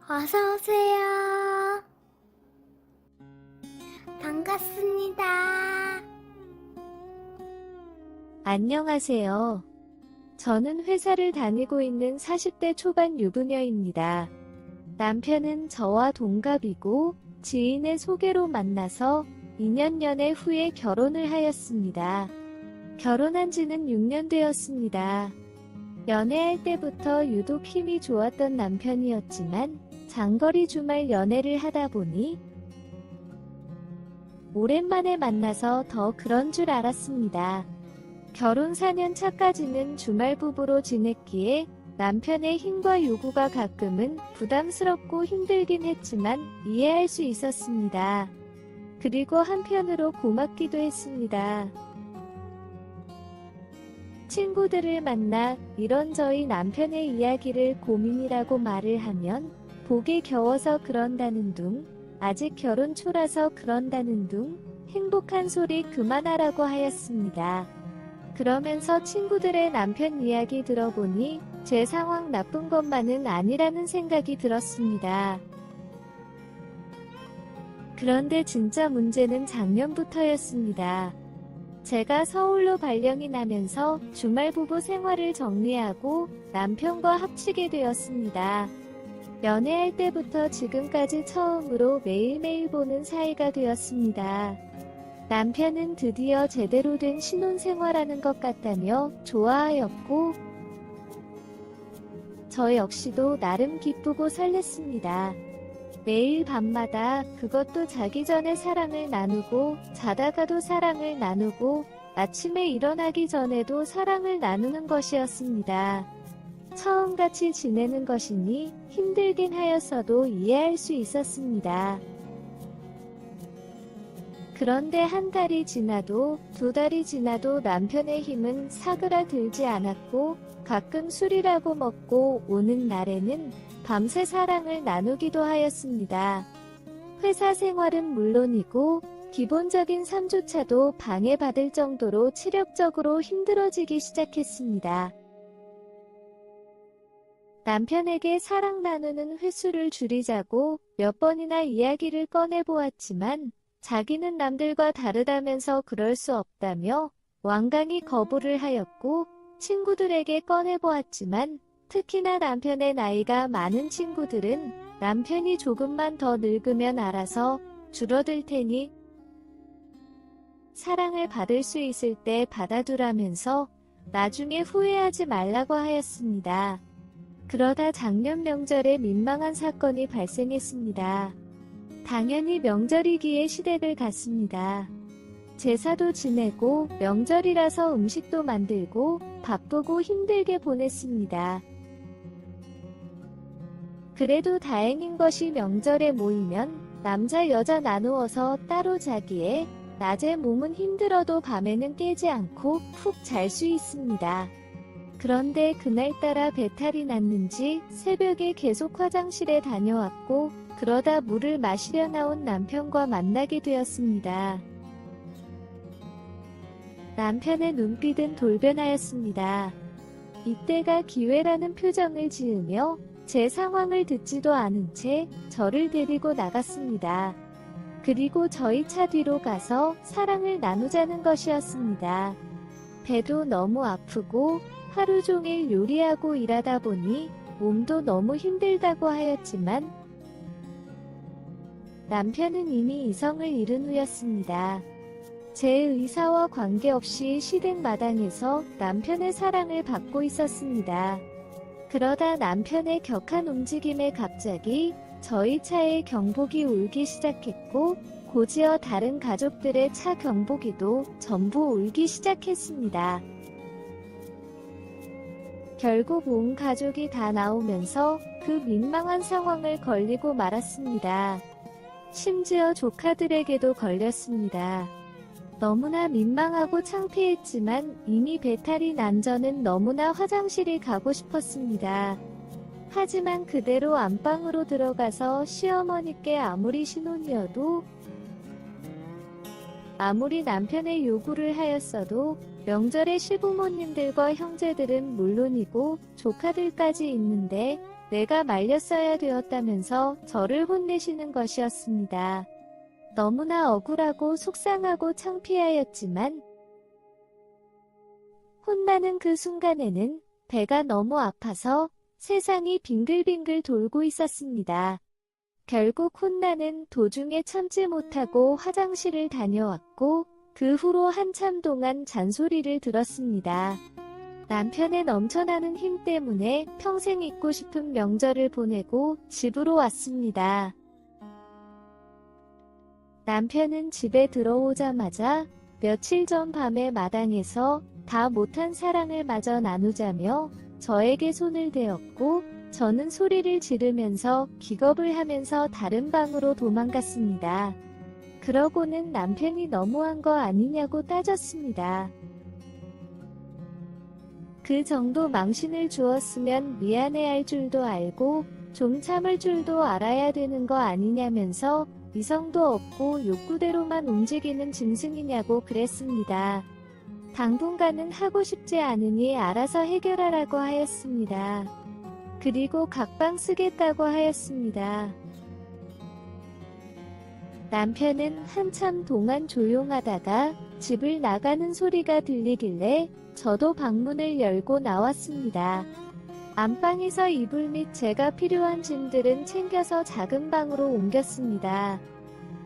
어서 오세요. 반갑습니다. 안녕하세요. 저는 회사를 다니고 있는 40대 초반 유부녀입니다. 남편은 저와 동갑이고 지인의 소개로 만나서 2년 연애 후에 결혼을 하였습니다. 결혼한 지는 6년 되었습니다. 연애할 때부터 유독 힘이 좋았던 남편이었지만 장거리 주말 연애를 하다 보니 오랜만에 만나서 더 그런 줄 알았습니다. 결혼 4년 차까지는 주말 부부로 지냈기에 남편의 힘과 요구가 가끔은 부담스럽고 힘들긴 했지만 이해할 수 있었습니다. 그리고 한편으로 고맙기도 했습니다. 친구들을 만나 이런저런 남편의 이야기를 고민이라고 말을 하면 복에 겨워서 그런다는 둥, 아직 결혼 초라서 그런다는 둥, 행복한 소리 그만하라고 하였습니다. 그러면서 친구들의 남편 이야기 들어보니 제 상황 나쁜 것만은 아니라는 생각이 들었습니다. 그런데 진짜 문제는 작년부터였습니다. 제가 서울로 발령이 나면서 주말 부부 생활을 정리하고 남편과 합치게 되었습니다. 연애할 때부터 지금까지 처음으로 매일매일 보는 사이가 되었습니다. 남편은 드디어 제대로 된 신혼생활하는 것 같다며 좋아하였고 저 역시도 나름 기쁘고 설렜습니다. 매일 밤마다 그것도 자기 전에 사랑을 나누고 자다가도 사랑을 나누고 아침에 일어나기 전에도 사랑을 나누는 것이었습니다. 처음 같이 지내는 것이니 힘들긴 하였어도 이해할 수 있었습니다. 그런데 한 달이 지나도 두 달이 지나도 남편의 힘은 사그라들지 않았고 가끔 술이라고 먹고 오는 날에는 밤새 사랑을 나누기도 하였습니다. 회사 생활은 물론이고 기본적인 삶조차도 방해받을 정도로 체력적으로 힘들어지기 시작했습니다. 남편에게 사랑 나누는 횟수를 줄이자고 몇 번이나 이야기를 꺼내보았지만 자기는 남들과 다르다면서 그럴 수 없다며 완강히 거부를 하였고 친구들에게 꺼내보았지만 특히나 남편의 나이가 많은 친구들은 남편이 조금만 더 늙으면 알아서 줄어들 테니 사랑을 받을 수 있을 때 받아두라면서 나중에 후회하지 말라고 하였습니다. 그러다 작년 명절에 민망한 사건이 발생했습니다. 당연히 명절이기에 시댁을 갔습니다. 제사도 지내고 명절이라서 음식도 만들고 바쁘고 힘들게 보냈습니다. 그래도 다행인 것이 명절에 모이면 남자 여자 나누어서 따로 자기에 낮에 몸은 힘들어도 밤에는 깨지 않고 푹 잘 수 있습니다. 그런데 그날따라 배탈이 났는지 새벽에 계속 화장실에 다녀왔고 그러다 물을 마시려 나온 남편과 만나게 되었습니다. 남편의 눈빛은 돌변하였습니다. 이때가 기회라는 표정을 지으며 제 상황을 듣지도 않은 채 저를 데리고 나갔습니다. 그리고 저희 차 뒤로 가서 사랑을 나누자는 것이었습니다. 배도 너무 아프고 하루 종일 요리하고 일하다 보니 몸도 너무 힘들다고 하였지만 남편은 이미 이성을 잃은 후였습니다. 제 의사와 관계없이 시댁 마당에서 남편의 사랑을 받고 있었습니다. 그러다 남편의 격한 움직임에 갑자기 저희 차에 경보기 울기 시작했고 곧이어 다른 가족들의 차 경보기도 전부 울기 시작했습니다. 결국 온 가족이 다 나오면서 그 민망한 상황을 걸리고 말았습니다. 심지어 조카들에게도 걸렸습니다. 너무나 민망하고 창피했지만 이미 배탈이 난 저는 너무나 화장실이 가고 싶었습니다. 하지만 그대로 안방으로 들어가서 시어머니께 아무리 신혼이어도 아무리 남편의 요구를 하였어도 명절에 시부모님들과 형제들은 물론이고 조카들까지 있는데 내가 말렸어야 되었다면서 저를 혼내시는 것이었습니다. 너무나 억울하고 속상하고 창피하였지만 혼나는 그 순간에는 배가 너무 아파서 세상이 빙글빙글 돌고 있었습니다. 결국 혼나는 도중에 참지 못하고 화장실을 다녀왔고 그 후로 한참 동안 잔소리를 들었습니다. 남편의 넘쳐나는 힘 때문에 평생 잊고 싶은 명절을 보내고 집으로 왔습니다. 남편은 집에 들어오자마자 며칠 전 밤에 마당에서 다 못한 사랑을 마저 나누자며 저에게 손을 대었고 저는 소리를 지르면서 기겁을 하면서 다른 방으로 도망갔습니다. 그러고는 남편이 너무한 거 아니냐고 따졌습니다. 그 정도 망신을 주었으면 미안해할 줄도 알고 좀 참을 줄도 알아야 되는 거 아니냐면서 이성도 없고 욕구대로만 움직이는 짐승이냐고 그랬습니다. 당분간은 하고 싶지 않으니 알아서 해결하라고 하였습니다. 그리고 각방 쓰겠다고 하였습니다. 남편은 한참 동안 조용하다가 집을 나가는 소리가 들리길래 저도 방문을 열고 나왔습니다. 안방에서 이불 및 제가 필요한 짐들은 챙겨서 작은 방으로 옮겼습니다.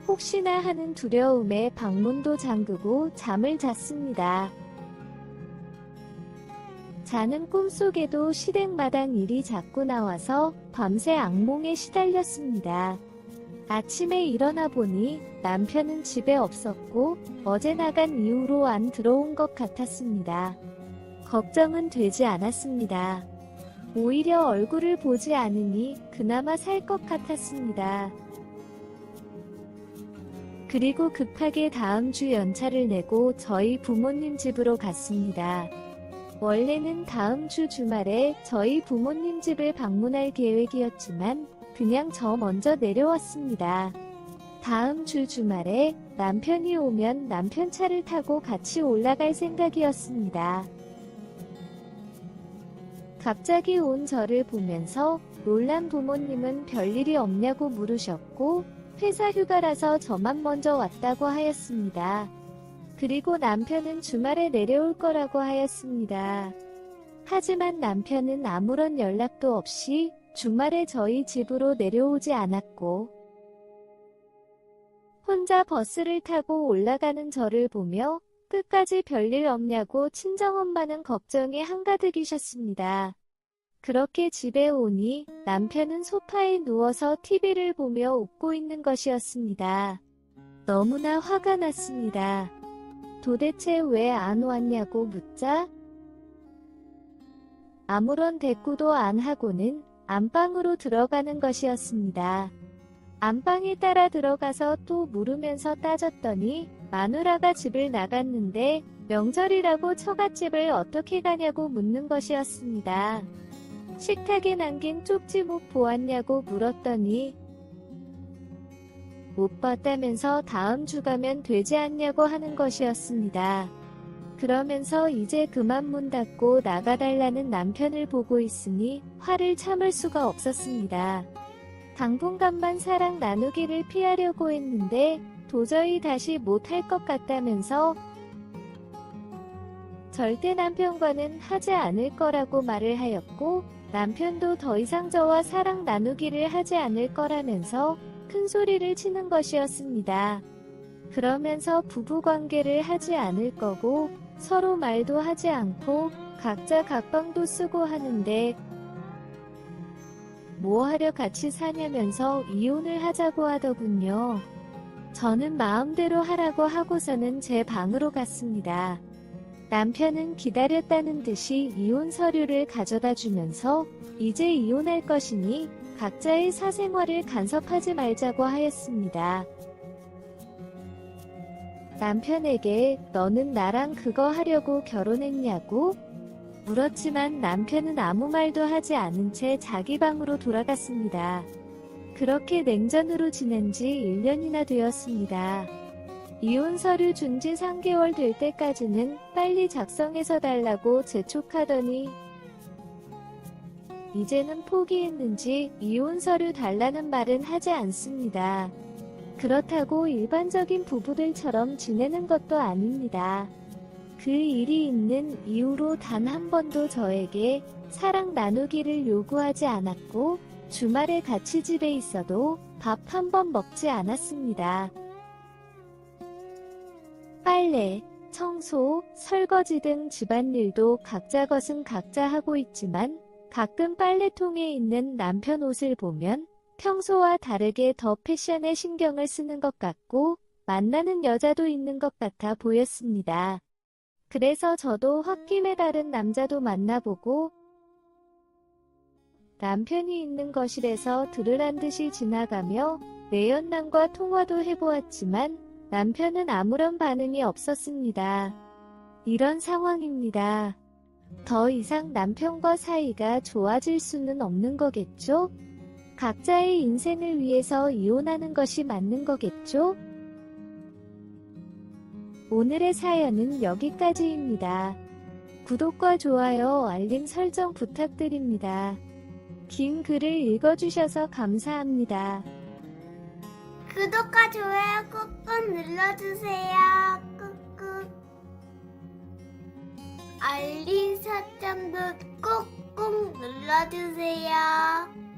혹시나 하는 두려움에 방문도 잠그고 잠을 잤습니다. 자는 꿈속에도 시댁마당 일이 자꾸 나와서 밤새 악몽에 시달렸습니다. 아침에 일어나 보니 남편은 집에 없었고 어제 나간 이후로 안 들어온 것 같았습니다. 걱정은 되지 않았습니다. 오히려 얼굴을 보지 않으니 그나마 살 것 같았습니다. 그리고 급하게 다음 주 연차를 내고 저희 부모님 집으로 갔습니다. 원래는 다음 주 주말에 저희 부모님 집을 방문할 계획이었지만 그냥 저 먼저 내려왔습니다. 다음 주 주말에 남편이 오면 남편 차를 타고 같이 올라갈 생각이었습니다. 갑자기 온 저를 보면서 놀란 부모님은 별일이 없냐고 물으셨고 회사 휴가라서 저만 먼저 왔다고 하였습니다. 그리고 남편은 주말에 내려올 거라고 하였습니다. 하지만 남편은 아무런 연락도 없이 주말에 저희 집으로 내려오지 않았고 혼자 버스를 타고 올라가는 저를 보며 끝까지 별일 없냐고 친정엄마는 걱정이 한가득이셨습니다. 그렇게 집에 오니 남편은 소파에 누워서 TV를 보며 웃고 있는 것이었습니다. 너무나 화가 났습니다. 도대체 왜 안 왔냐고 묻자 아무런 대꾸도 안 하고는 안방으로 들어가는 것이었습니다. 안방에 따라 들어가서 또 물으면서 따졌더니 마누라가 집을 나갔는데 명절이라고 처갓집을 어떻게 가냐고 묻는 것이었습니다. 식탁에 남긴 쪽지못 보았냐고 물었더니 못 봤다면서 다음 주 가면 되지 않냐고 하는 것이었습니다. 그러면서 이제 그만 문 닫고 나가달라는 남편을 보고 있으니 화를 참을 수가 없었습니다. 당분간만 사랑 나누기를 피하려고 했는데 도저히 다시 못할 것 같다면서 절대 남편과는 하지 않을 거라고 말을 하였고 남편도 더 이상 저와 사랑 나누기를 하지 않을 거라면서 큰 소리를 치는 것이었습니다. 그러면서 부부관계를 하지 않을 거고 서로 말도 하지 않고 각자 각방도 쓰고 하는데 뭐 하려 같이 사냐면서 이혼을 하자고 하더군요. 저는 마음대로 하라고 하고서는 제 방으로 갔습니다. 남편은 기다렸다는 듯이 이혼 서류를 가져다 주면서 이제 이혼할 것이니 각자의 사생활을 간섭하지 말자고 하였습니다. 남편에게 너는 나랑 그거 하려고 결혼했냐고 물었지만 남편은 아무 말도 하지 않은 채 자기 방으로 돌아갔습니다. 그렇게 냉전으로 지낸 지 1년이나 되었습니다. 이혼 서류 준 지 3개월 될 때까지는 빨리 작성해서 달라고 재촉하더니 이제는 포기했는지 이혼 서류 달라는 말은 하지 않습니다. 그렇다고 일반적인 부부들처럼 지내는 것도 아닙니다. 그 일이 있는 이후로 단 한 번도 저에게 사랑 나누기를 요구하지 않았고, 주말에 같이 집에 있어도 밥 한 번 먹지 않았습니다. 빨래, 청소, 설거지 등 집안일도 각자 것은 각자 하고 있지만 가끔 빨래통에 있는 남편 옷을 보면 평소와 다르게 더 패션에 신경을 쓰는 것 같고 만나는 여자도 있는 것 같아 보였습니다. 그래서 저도 홧김에 다른 남자도 만나보고 남편이 있는 거실에서 들으란 듯이 지나가며 내연남과 통화도 해보았지만 남편은 아무런 반응이 없었습니다. 이런 상황입니다. 더 이상 남편과 사이가 좋아질 수는 없는 거겠죠? 각자의 인생을 위해서 이혼하는 것이 맞는 거겠죠? 오늘의 사연은 여기까지입니다. 구독과 좋아요, 알림 설정 부탁드립니다. 긴 글을 읽어주셔서 감사합니다. 구독과 좋아요 꾹꾹 눌러주세요. 꾹꾹. 알림 설정도 꾹꾹 눌러주세요.